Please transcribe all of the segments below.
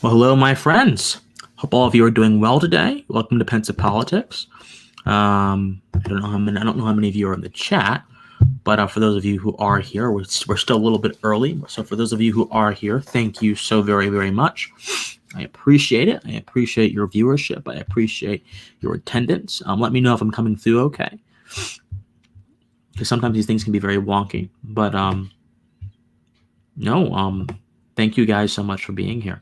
Well, hello, my friends. Hope all of you are doing well today. Welcome to Pensive Politics. I don't know how many of you are in the chat, but for those of you who are here, we're still a little bit early. So for those of you who are here, thank you so very, very much. I appreciate it. I appreciate your viewership. I appreciate your attendance. Let me know if I'm coming through okay, because sometimes these things can be very wonky. But thank you guys so much for being here.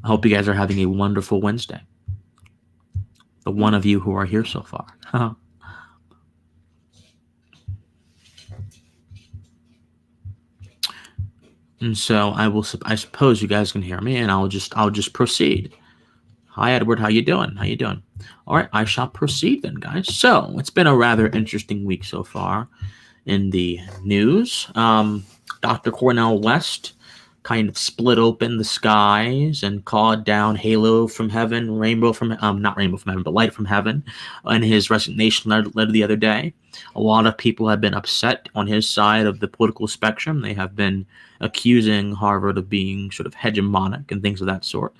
I hope you guys are having a wonderful Wednesday. The one of you who are here so far. And so I suppose you guys can hear me, and I'll just proceed. Hi, Edward. How you doing? All right, I shall proceed then, guys. So it's been a rather interesting week so far in the news. Dr. Cornel West kind of split open the skies and called down halo from heaven, not rainbow from heaven, but light from heaven, in his resignation letter the other day. A lot of people have been upset on his side of the political spectrum. They have been accusing Harvard of being sort of hegemonic and things of that sort,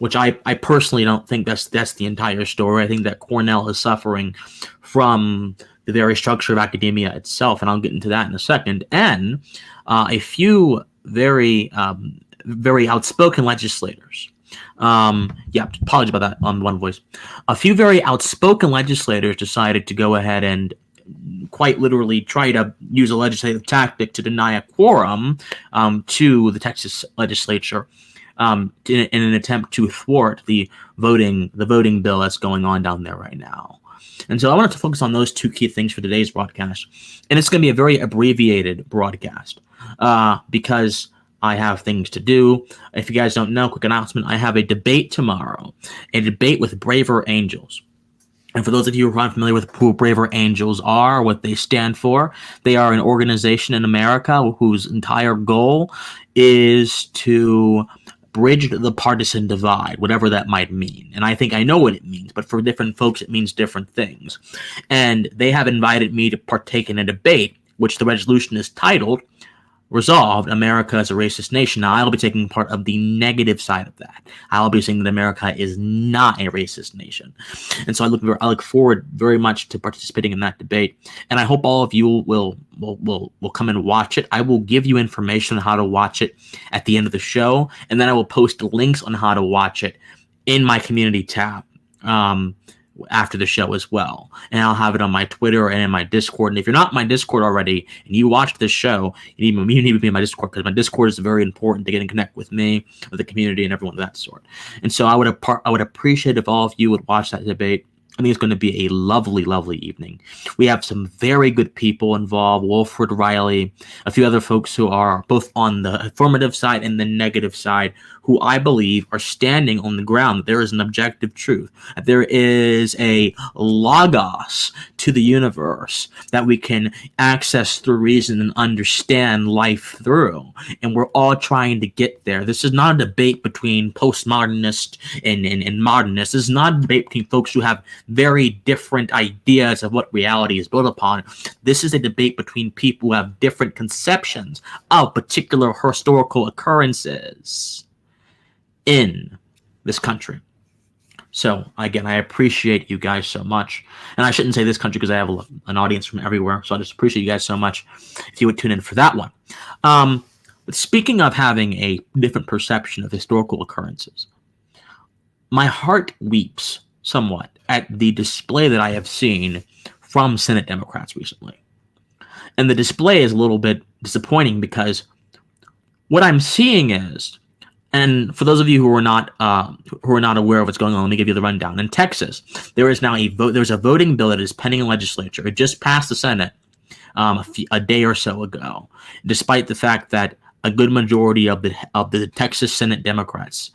which I personally don't think that's the entire story. I think that Cornell is suffering from the very structure of academia itself, and I'll get into that in a second, and a few very outspoken legislators. Apologies about that on one voice. A few very outspoken legislators decided to go ahead and quite literally try to use a legislative tactic to deny a quorum to the Texas legislature in an attempt to thwart the voting bill that's going on down there right now. And so I wanted to focus on those two key things for today's broadcast. And it's going to be a very abbreviated broadcast because I have things to do. If you guys don't know, quick announcement, I have a debate tomorrow, a debate with Braver Angels. And for those of you who aren't familiar with who Braver Angels are, what they stand for, they are an organization in America whose entire goal is to bridge the partisan divide, whatever that might mean. And I think I know what it means, but for different folks, it means different things. And they have invited me to partake in a debate, which the resolution is titled, Resolved, America is a Racist Nation. Now, I'll be taking part of the negative side of that. I'll be saying that America is not a racist nation. And so I look forward very much to participating in that debate. And I hope all of you will come and watch it. I will give you information on how to watch it at the end of the show. And then I will post links on how to watch it in my community tab after the show as well. And I'll have it on my Twitter and in my Discord. And if you're not in my Discord already and you watched this show, you need to be in my Discord, because my Discord is very important to get and connect with me, with the community, and everyone of that sort. And so I would appreciate if all of you would watch that debate. I think it's going to be a lovely, lovely evening. We have some very good people involved, Wilfred Riley, a few other folks who are both on the affirmative side and the negative side, who I believe are standing on the ground that there is an objective truth, that there is a logos to the universe that we can access through reason and understand life through. And we're all trying to get there. This is not a debate between postmodernist and modernist. This is not a debate between folks who have very different ideas of what reality is built upon. This is a debate between people who have different conceptions of particular historical occurrences in this country. So again, I appreciate you guys so much. And I shouldn't say this country because I have an audience from everywhere. So I just appreciate you guys so much if you would tune in for that one. But speaking of having a different perception of historical occurrences, my heart weeps somewhat at the display that I have seen from Senate Democrats recently. And the display is a little bit disappointing because what I'm seeing is, and for those of you who are not aware of what's going on, let me give you the rundown. In Texas, there is now there's a voting bill that is pending in legislature. It just passed the Senate a day or so ago, despite the fact that a good majority of the Texas Senate Democrats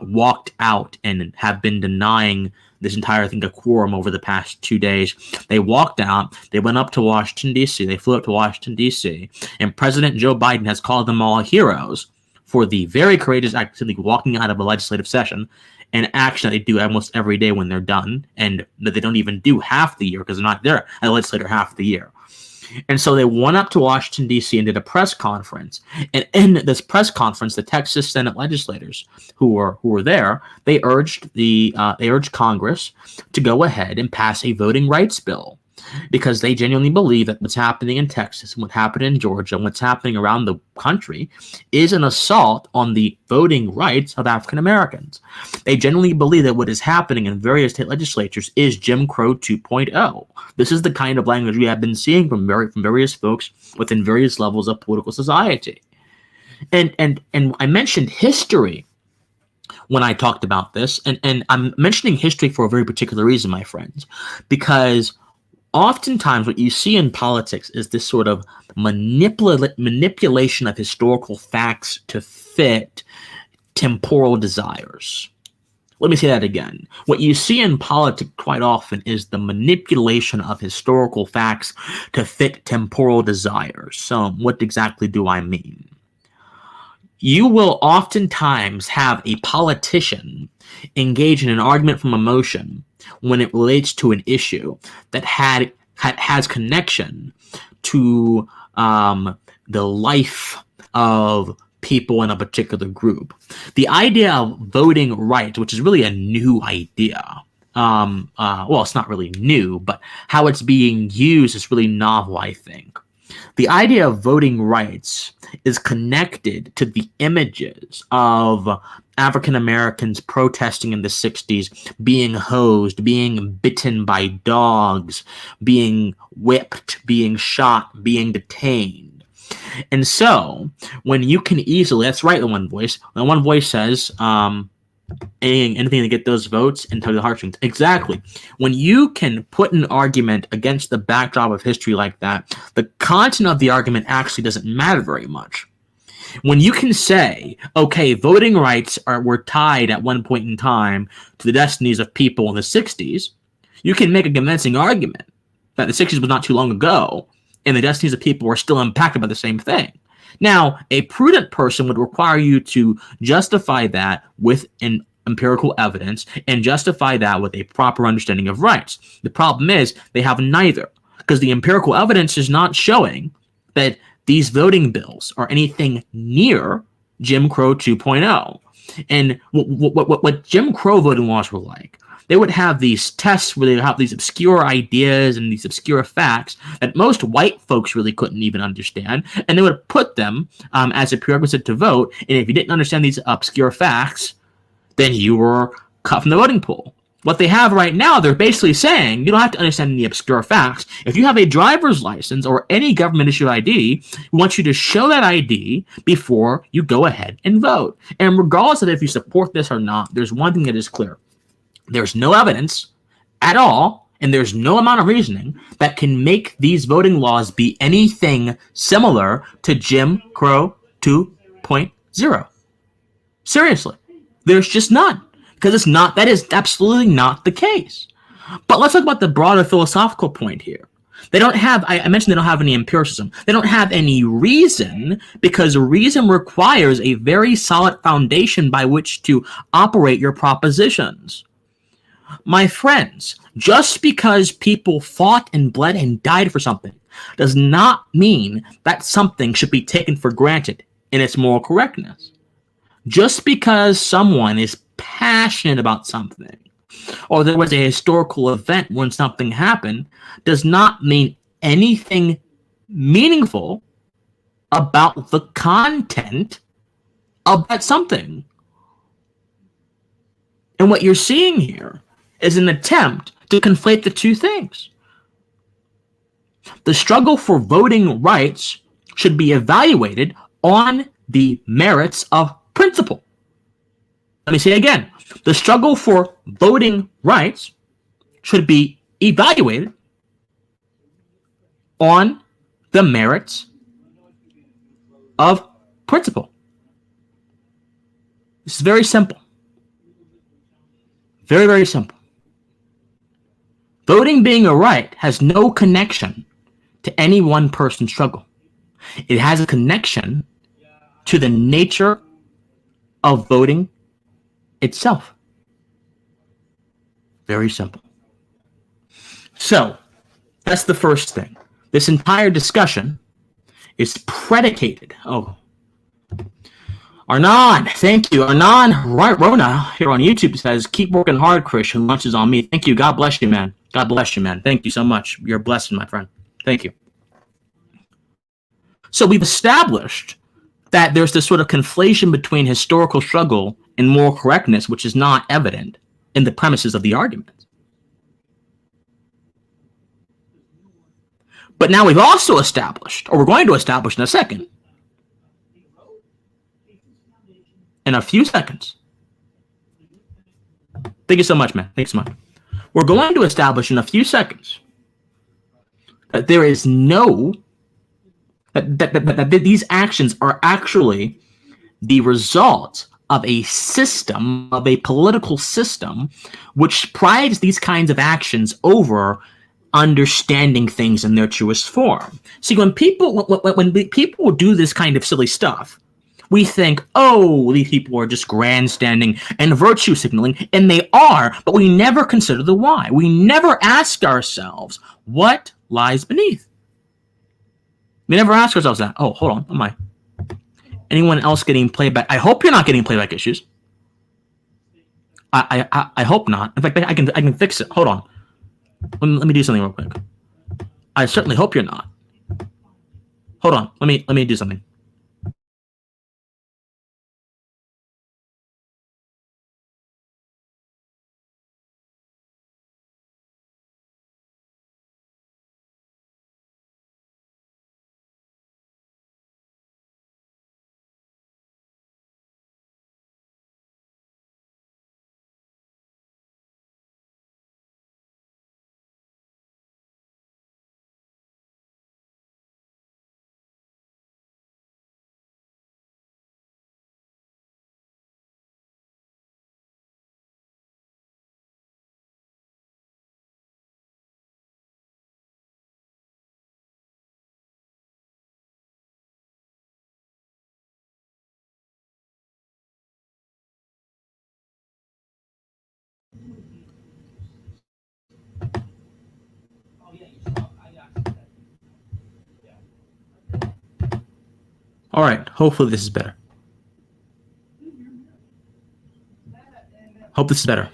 walked out and have been denying this entire thing a quorum over the past 2 days. They walked out. They went up to Washington, D.C. They flew up to Washington, D.C. And President Joe Biden has called them all heroes for the very courageous activity walking out of a legislative session, an action that they do almost every day when they're done, and that they don't even do half the year because they're not there at the legislature half the year. And so they went up to Washington, D.C. and did a press conference. And in this press conference, the Texas Senate legislators who were there, they urged Congress to go ahead and pass a voting rights bill, because they genuinely believe that what's happening in Texas and what happened in Georgia and what's happening around the country is an assault on the voting rights of African Americans. They genuinely believe that what is happening in various state legislatures is Jim Crow 2.0. This is the kind of language we have been seeing from various folks within various levels of political society. And I mentioned history when I talked about this, and I'm mentioning history for a very particular reason, my friends, because oftentimes what you see in politics is this sort of manipulation of historical facts to fit temporal desires. Let me say that again. What you see in politics quite often is the manipulation of historical facts to fit temporal desires. So what exactly do I mean? You will oftentimes have a politician engage in an argument from emotion when it relates to an issue that has connection to the life of people in a particular group. The idea of voting rights, which is really a new idea, well, it's not really new, but how it's being used is really novel, I think. The idea of voting rights is connected to the images of African Americans protesting in the 60s, being hosed, being bitten by dogs, being whipped, being shot, being detained. And so, when you can easily, that's right, the one voice says, anything to get those votes and tug the heartstrings. Exactly. When you can put an argument against the backdrop of history like that, the content of the argument actually doesn't matter very much. When you can say, okay, voting rights were tied at one point in time to the destinies of people in the 60s, you can make a convincing argument that the 60s was not too long ago, and the destinies of people were still impacted by the same thing. Now, a prudent person would require you to justify that with an empirical evidence and justify that with a proper understanding of rights. The problem is they have neither, because the empirical evidence is not showing that these voting bills are anything near Jim Crow 2.0. And what Jim Crow voting laws were like, they would have these tests where they would have these obscure ideas and these obscure facts that most white folks really couldn't even understand, and they would put them as a prerequisite to vote. And if you didn't understand these obscure facts, then you were cut from the voting pool. What they have right now, they're basically saying you don't have to understand any obscure facts. If you have a driver's license or any government-issued ID, we want you to show that ID before you go ahead and vote. And regardless of if you support this or not, there's one thing that is clear. There's no evidence at all, and there's no amount of reasoning that can make these voting laws be anything similar to Jim Crow 2.0. Seriously. There's just none. Because it's not, that is absolutely not the case. But let's talk about the broader philosophical point here. They don't have, I mentioned they don't have any empiricism. They don't have any reason, because reason requires a very solid foundation by which to operate your propositions. My friends, just because people fought and bled and died for something does not mean that something should be taken for granted in its moral correctness. Just because someone is passionate about something, or there was a historical event when something happened, does not mean anything meaningful about the content of that something. And what you're seeing here is an attempt to conflate the two things. The struggle for voting rights should be evaluated on the merits of principle. Let me say it again. The struggle for voting rights should be evaluated on the merits of principle. This is very simple. Very, very simple. Voting being a right has no connection to any one person's struggle. It has a connection to the nature of voting itself. Very simple. So, that's the first thing. This entire discussion is predicated. Oh, Arnon, thank you. Arnon Rona here on YouTube says, keep working hard, Christian. Lunch is on me. Thank you. God bless you, man. God bless you, man. Thank you so much. You're a blessing, my friend. Thank you. So we've established that there's this sort of conflation between historical struggle and moral correctness, which is not evident in the premises of the argument. But now we've also established, or we're going to establish in a second, in a few seconds. Thank you so much, man. Thanks so much. We're going to establish in a few seconds that there is no, that these actions are actually the result of a system, of a political system, which prides these kinds of actions over understanding things in their truest form. See, when people do this kind of silly stuff, we think, oh, these people are just grandstanding and virtue signaling, and they are, but we never consider the why. We never ask ourselves what lies beneath. We never ask ourselves that. Oh, hold on, am I? Anyone else getting playback? I hope you're not getting playback issues. I hope not. In fact, I can fix it. Hold on. Let me do something real quick. I certainly hope you're not. Hold on. Let me do something. All right. Hopefully this is better. Hope this is better.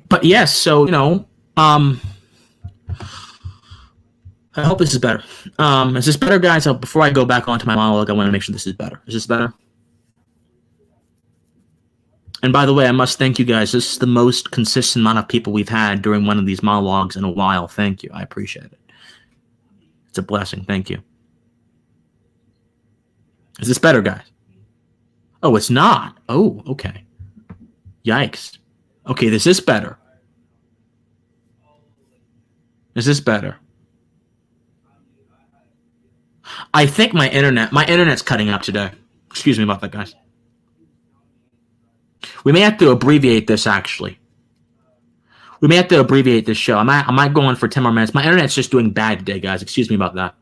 But yes, so I hope this is better. Is this better, guys? So before I go back onto my monologue, I want to make sure this is better. Is this better? And by the way, I must thank you guys. This is the most consistent amount of people we've had during one of these monologues in a while. Thank you. I appreciate it. It's a blessing. Thank you. Is this better, guys? Oh, it's not. Oh, okay. Yikes. Okay, this is better. Is this better? I think my internet's cutting out today. Excuse me about that, guys. We may have to abbreviate this, actually. We may have to abbreviate this show. I might go on for 10 more minutes. My internet's just doing bad today, guys. Excuse me about that.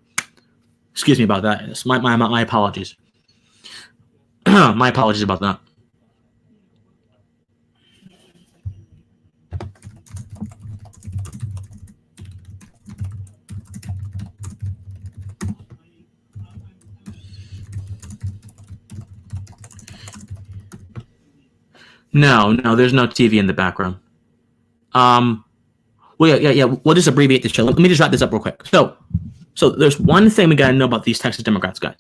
Excuse me about that. It's my apologies. My apologies about that. No, there's no TV in the background. Well, yeah. We'll just abbreviate this show. Let me just wrap this up real quick. So there's one thing we got to know about these Texas Democrats, guys.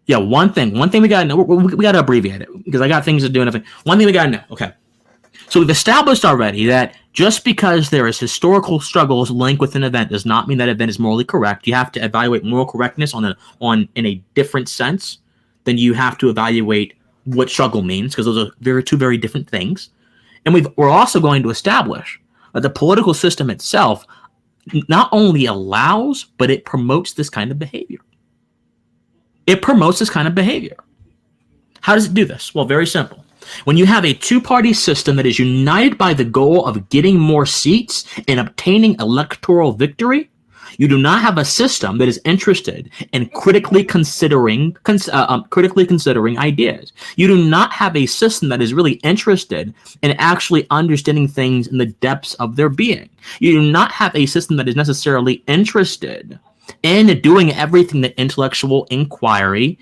Yeah, one thing we got to know. We got to abbreviate it because I got things to do. And one thing we got to know. Okay. So we've established already that just because there is historical struggles linked with an event does not mean that event is morally correct. You have to evaluate moral correctness in a different sense than you have to evaluate what struggle means, because those are two very different things. And we're also going to establish that the political system itself not only allows, but it promotes this kind of behavior. It promotes this kind of behavior. How does it do this? Well, very simple. When you have a two-party system that is united by the goal of getting more seats and obtaining electoral victory, You do not have a system that is interested in critically considering ideas. You do not have a system that is really interested in actually understanding things in the depths of their being. You do not have a system that is necessarily interested in doing everything that intellectual inquiry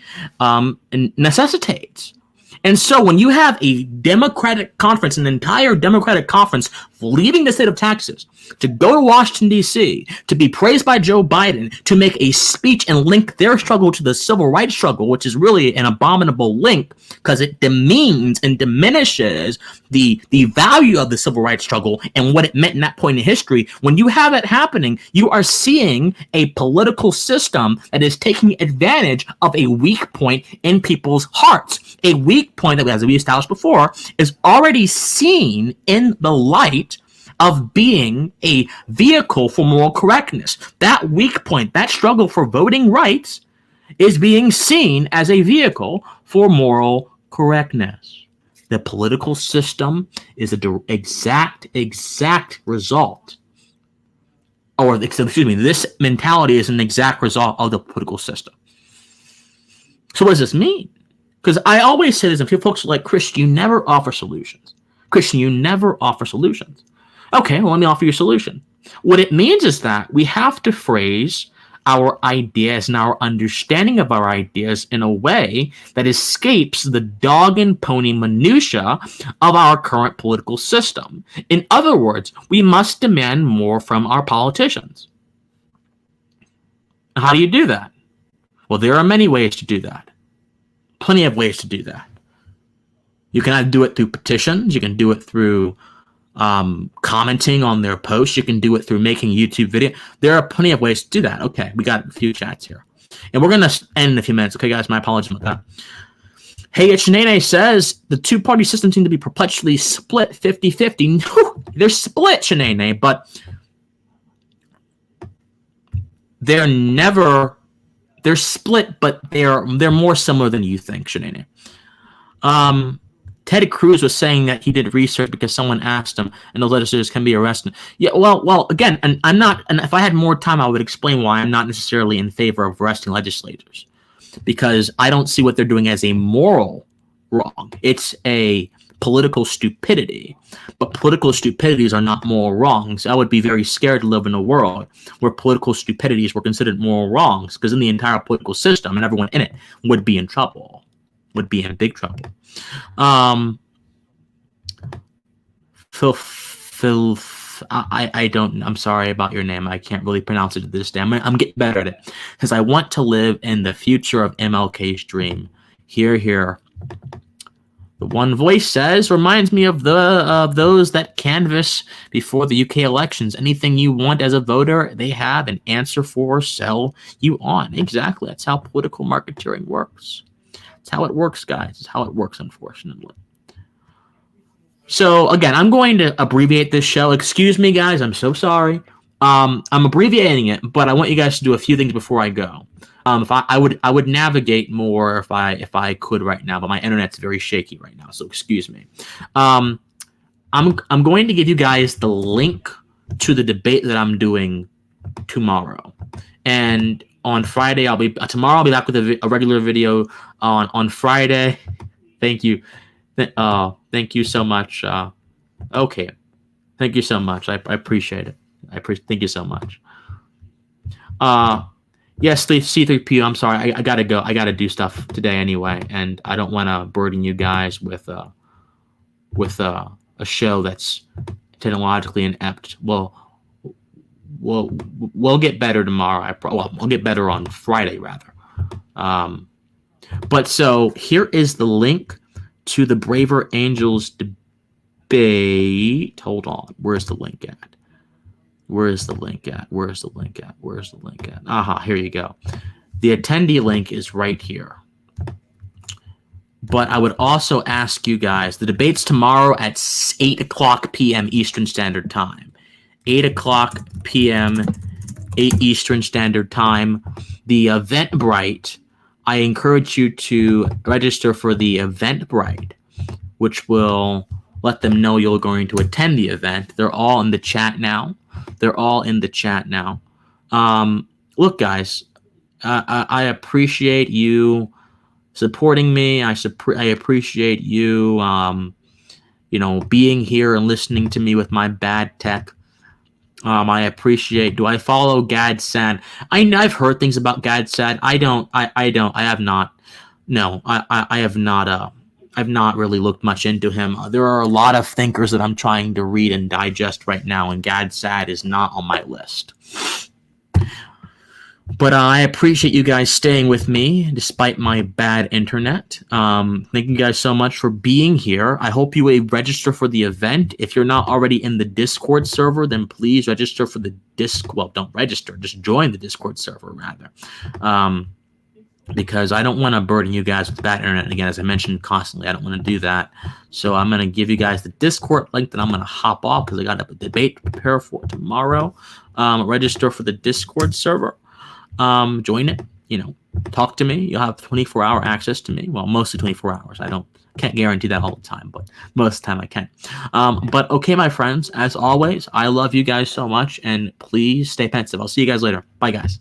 necessitates. And so when you have a Democratic conference, an entire Democratic conference leaving the state of Texas to go to Washington, D.C., to be praised by Joe Biden, to make a speech and link their struggle to the civil rights struggle, which is really an abominable link because it demeans and diminishes the value of the civil rights struggle and what it meant in that point in history. When you have that happening, you are seeing a political system that is taking advantage of a weak point in people's hearts. A weak point that, as we established before, is already seen in the light of being a vehicle for moral correctness. That weak point, that struggle for voting rights, is being seen as a vehicle for moral correctness. The political system is the exact result, or excuse me, this mentality is an exact result of the political system. So what does this mean? Because I always say this, and people folks are like, Christian, you never offer solutions. Christian, you never offer solutions. Okay, well, let me offer you a solution. What it means is that we have to phrase our ideas and our understanding of our ideas in a way that escapes the dog and pony minutia of our current political system. In other words, we must demand more from our politicians. How do you do that? Well, there are many ways to do that. Plenty of ways to do that. You can either do it through petitions. You can do it through commenting on their posts. You can do it through making YouTube video. There are plenty of ways to do that. Okay, we got a few chats here. And we're going to end in a few minutes. Okay, guys, my apologies about that. Hey, Shenane says, the two-party system seems to be perpetually split 50-50. They're split, Shenane, but they're split, but they're more similar than you think, Shenane. Ted Cruz was saying that he did research because someone asked him, and those legislators can be arrested. Yeah, well, again, and I'm not, and if I had more time, I would explain why I'm not necessarily in favor of arresting legislators, because I don't see what they're doing as a moral wrong. It's a political stupidity, but political stupidities are not moral wrongs. I would be very scared to live in a world where political stupidities were considered moral wrongs, because then the entire political system and everyone in it would be in trouble, would be in big trouble. I don't, I'm sorry about your name. I can't really pronounce it this day. I'm getting better at it, because I want to live in the future of MLK's dream. Here. The one voice says, reminds me of those that canvass before the UK elections. Anything you want as a voter, they have an answer for, sell you on. Exactly. That's how political marketeering works. That's how it works, guys. It's how it works, unfortunately. So, again, I'm going to abbreviate this show. Excuse me, guys. I'm so sorry. I'm abbreviating it, but I want you guys to do a few things before I go. If I would navigate more if I could right now, but my internet's very shaky right now, so excuse me. I'm going to give you guys the link to the debate that I'm doing tomorrow, and on Friday tomorrow I'll be back with a regular video on Friday. Thank you, thank you so much. Okay, thank you so much. I appreciate it. Thank you so much. Yes, C3PO, I'm sorry. I gotta go. I gotta do stuff today anyway, and I don't want to burden you guys with a show that's technologically inept. We'll get better tomorrow. We'll get better on Friday rather. But so here is the link to the Braver Angels debate. Hold on. Where's the link at? Aha, here you go. The attendee link is right here. But I would also ask you guys, the debate's tomorrow at 8 o'clock p.m. Eastern Standard Time. 8 o'clock p.m. Eastern Standard Time. The Eventbrite, I encourage you to register for the Eventbrite, which will let them know you're going to attend the event. They're all in the chat now. Look, guys, I appreciate you supporting me. I appreciate you, being here and listening to me with my bad tech. I appreciate. Do I follow Gadsad? I've heard things about Gadsad. I don't. I have not. No, I have not. I've not really looked much into him. There are a lot of thinkers that I'm trying to read and digest right now, and Gadsad is not on my list. But I appreciate you guys staying with me despite my bad internet. Thank you guys so much for being here. I hope you register for the event. If you're not already in the Discord server, then please register for the Well, don't register. Just join the Discord server, rather. Because I don't want to burden you guys with bad internet. And again, as I mentioned constantly, I don't want to do that. So I'm going to give you guys the Discord link, then I'm going to hop off because I got a debate to prepare for tomorrow. Register for the Discord server. Join it, talk to me. You'll have 24-hour access to me. Well, mostly 24 hours. Can't guarantee that all the time, but most of the time I can. But okay, my friends, as always, I love you guys so much, and please stay pensive. I'll see you guys later. Bye, guys.